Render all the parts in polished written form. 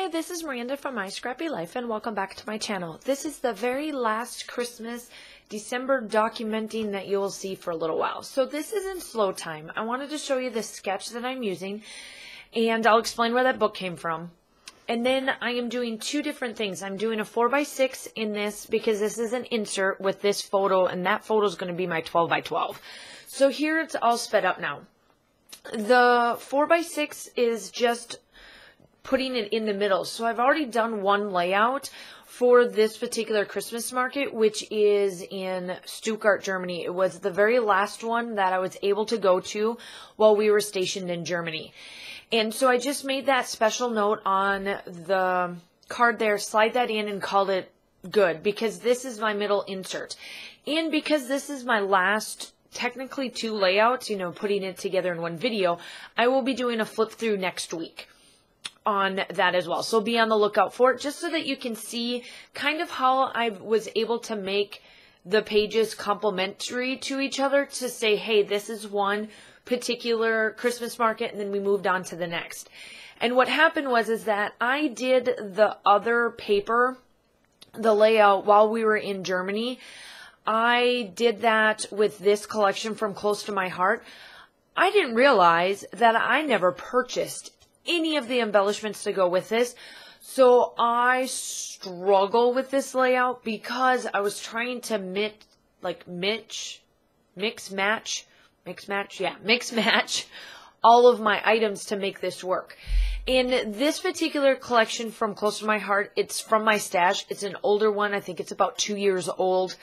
Hi, this is Miranda from My Scrappy Life and welcome back to my channel. This is the very last Christmas December documenting that you will see for a little while. So this is in slow time. I wanted to show you the sketch that I'm using and I'll explain where that book came from. And then I am doing two different things. I'm doing a 4x6 in this because this is an insert with this photo and that photo is going to be my 12x12. So here it's all sped up now. The 4x6 is just putting it in the middle. So I've already done one layout for this particular Christmas market, which is in Stuttgart, Germany. It was the very last one that I was able to go to while we were stationed in Germany. And so I just made that special note on the card there, slide that in and called it good because this is my middle insert. And because this is my last technically two layouts, putting it together in one video, I will be doing a flip through next week on that as well. So be on the lookout for it just so that you can see kind of how I was able to make the pages complementary to each other to say, hey, this is one particular Christmas market and then we moved on to the next. And what happened is that I did the other paper, the layout while we were in Germany. I did that with this collection from Close to My Heart. I didn't realize that I never purchased any of the embellishments to go with this. So I struggle with this layout because I was trying to mix match all of my items to make this work. In this particular collection from Close to My Heart, it's from my stash. It's an older one. I think it's about 2 years old.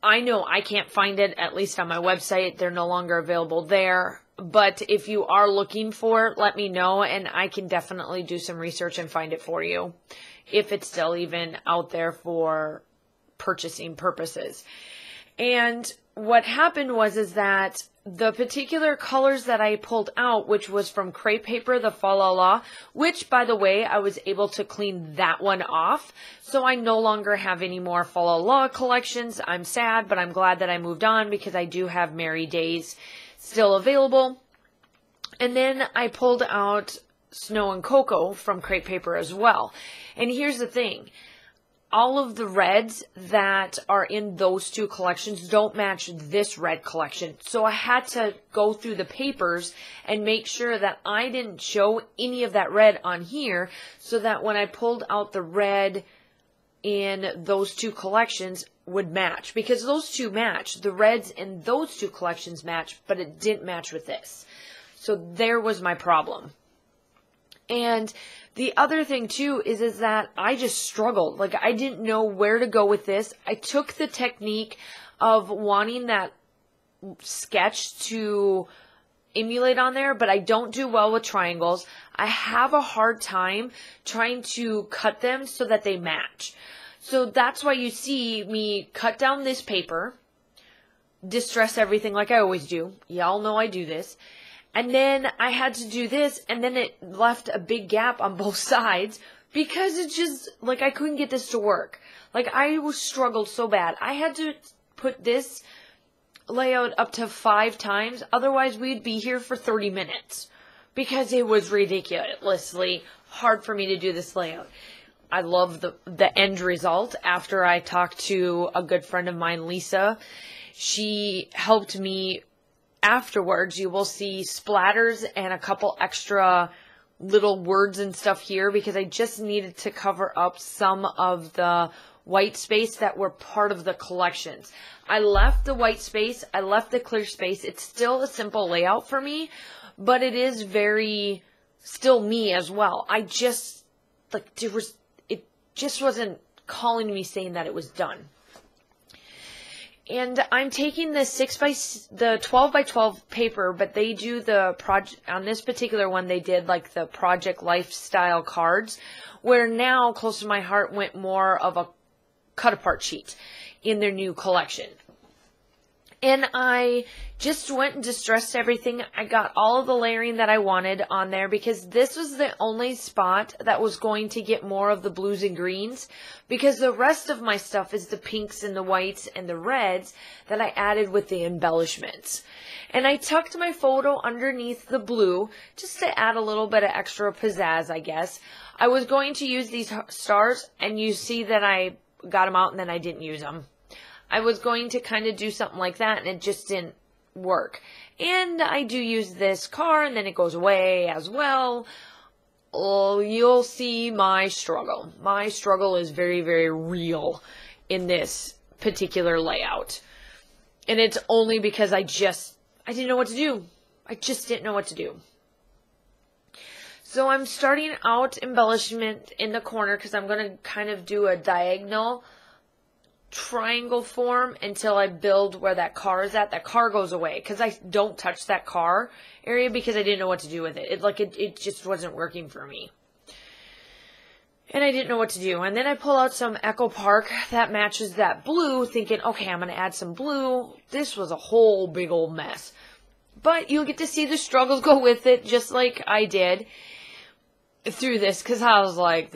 I know I can't find it, at least on my website. They're no longer available there. But if you are looking for it, let me know, and I can definitely do some research and find it for you, if it's still even out there for purchasing purposes. And what happened is that the particular colors that I pulled out, which was from crepe paper, the Fa La La, which, by the way, I was able to clean that one off. So I no longer have any more Fa La La collections. I'm sad, but I'm glad that I moved on because I do have Merry Days still available. And then I pulled out Snow and Cocoa from crepe paper as well. And here's the thing. All of the reds that are in those two collections don't match this red collection. So I had to go through the papers and make sure that I didn't show any of that red on here so that when I pulled out the red in those two collections would match, because those two match. The reds in those two collections match, but it didn't match with this. So there was my problem. And the other thing too is that I just struggled. Like, I didn't know where to go with this. I took the technique of wanting that sketch to emulate on there, but I don't do well with triangles. I have a hard time trying to cut them so that they match. So that's why you see me cut down this paper, distress everything like I always do. Y'all know I do this. And then I had to do this, and then it left a big gap on both sides because it's just, like, I couldn't get this to work. Like, I struggled so bad. I had to put this layout up to 5 times. Otherwise, we'd be here for 30 minutes because it was ridiculously hard for me to do this layout. I love the end result. After I talked to a good friend of mine, Lisa, she helped me. Afterwards, you will see splatters and a couple extra little words and stuff here because I just needed to cover up some of the white space that were part of the collections. I left the white space. I left the clear space. It's still a simple layout for me, but it is very still me as well. I just, like, it just wasn't calling me saying that it was done. And I'm taking the 12x12 paper, but they do the project, on this particular one, they did like the project lifestyle cards, where now Close to My Heart went more of a cut apart sheet in their new collection. And I just went and distressed everything. I got all of the layering that I wanted on there because this was the only spot that was going to get more of the blues and greens, because the rest of my stuff is the pinks and the whites and the reds that I added with the embellishments. And I tucked my photo underneath the blue just to add a little bit of extra pizzazz, I guess. I was going to use these stars, and you see that I got them out and then I didn't use them. I was going to kind of do something like that, and it just didn't work. And I do use this car, and then it goes away as well. Oh, you'll see my struggle. My struggle is very, very real in this particular layout. And it's only because I didn't know what to do. I just didn't know what to do. So I'm starting out embellishment in the corner because I'm going to kind of do a diagonal triangle form until I build where that car is at. That car goes away because I don't touch that car area because I didn't know what to do with it. It just wasn't working for me. And I didn't know what to do. And then I pull out some Echo Park that matches that blue, thinking, okay, I'm going to add some blue. This was a whole big old mess. But you'll get to see the struggles go with it, just like I did through this, because I was like,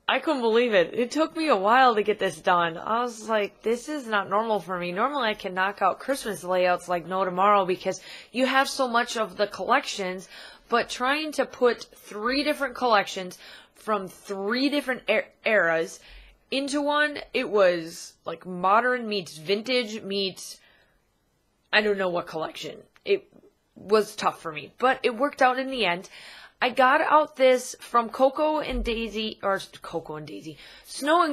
I couldn't believe it. It took me a while to get this done. I was like, this is not normal for me. Normally I can knock out Christmas layouts like no tomorrow because you have so much of the collections, but trying to put 3 different collections from 3 different eras into one, it was like modern meets vintage meets I don't know what collection. It was tough for me, but it worked out in the end. I got out this from Snow and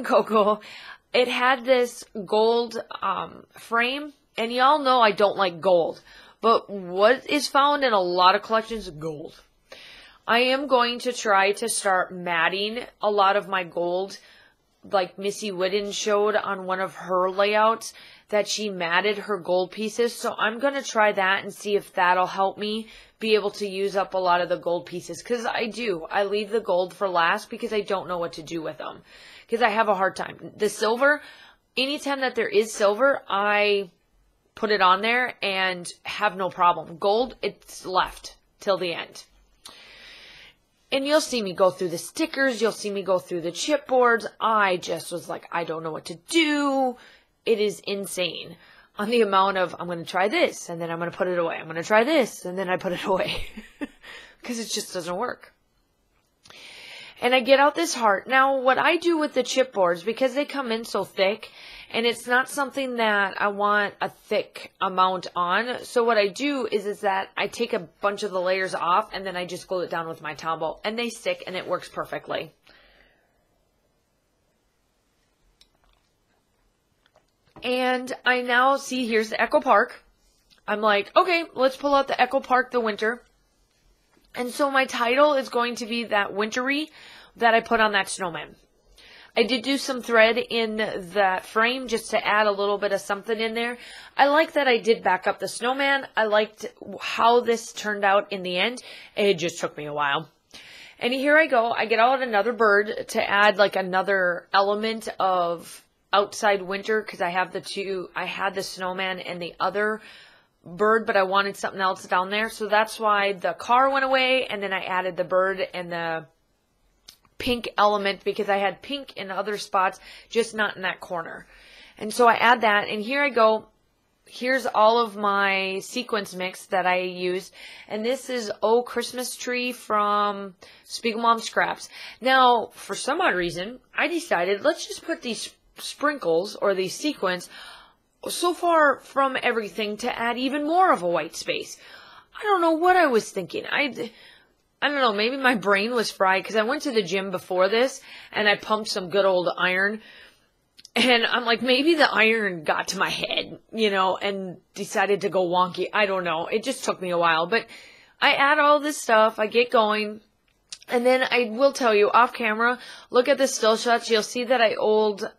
Coco. It had this gold frame, and y'all know I don't like gold, but what is found in a lot of collections is gold. I am going to try to start matting a lot of my gold, like Missy Whitten showed on one of her layouts, that she matted her gold pieces. So I'm going to try that and see if that'll help me be able to use up a lot of the gold pieces. Because I leave the gold for last because I don't know what to do with them. Because I have a hard time. The silver, anytime that there is silver, I put it on there and have no problem. Gold, it's left till the end. And you'll see me go through the stickers. You'll see me go through the chipboards. I just was like, I don't know what to do. It is insane on the amount of, I'm going to try this, and then I'm going to put it away. I'm going to try this, and then I put it away. Because it just doesn't work. And I get out this heart. Now, what I do with the chipboards, because they come in so thick, and it's not something that I want a thick amount on. So what I do is that I take a bunch of the layers off, and then I just glue it down with my Tombow. And they stick, and it works perfectly. And I now see, here's the Echo Park. I'm like, okay, let's pull out the Echo Park, the winter. And so my title is going to be that Wintery that I put on that snowman. I did do some thread in that frame just to add a little bit of something in there. I like that I did back up the snowman. I liked how this turned out in the end. It just took me a while. And here I go. I get out another bird to add like another element of outside winter, because I have the two. I had the snowman and the other bird, but I wanted something else down there. So that's why the car went away, and then I added the bird and the pink element, because I had pink in other spots, just not in that corner. And so I add that, and here I go. Here's all of my sequence mix that I used. And this is Oh Christmas Tree from Spiegelmom Scraps. Now, for some odd reason, I decided let's just put these sprinkles or these sequins so far from everything to add even more of a white space. I don't know what I was thinking. I don't know, maybe my brain was fried because I went to the gym before this and I pumped some good old iron, and I'm like, maybe the iron got to my head, and decided to go wonky. I don't know. It just took me a while, but I add all this stuff, I get going. And then I will tell you off camera, look at the still shots. You'll see that I old.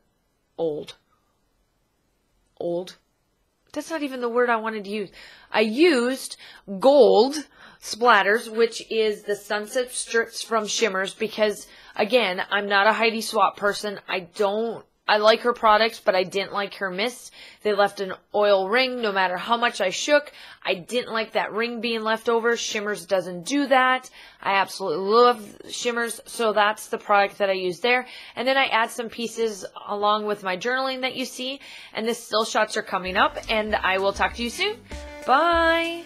That's not even the word I wanted to use. I used gold splatters, which is the sunset strips from Shimmers, because again, I'm not a Heidi Swap person. I don't I like her products, but I didn't like her mists. They left an oil ring no matter how much I shook. I didn't like that ring being left over. Shimmers doesn't do that. I absolutely love Shimmers, so that's the product that I use there. And then I add some pieces along with my journaling that you see, and the still shots are coming up, and I will talk to you soon. Bye!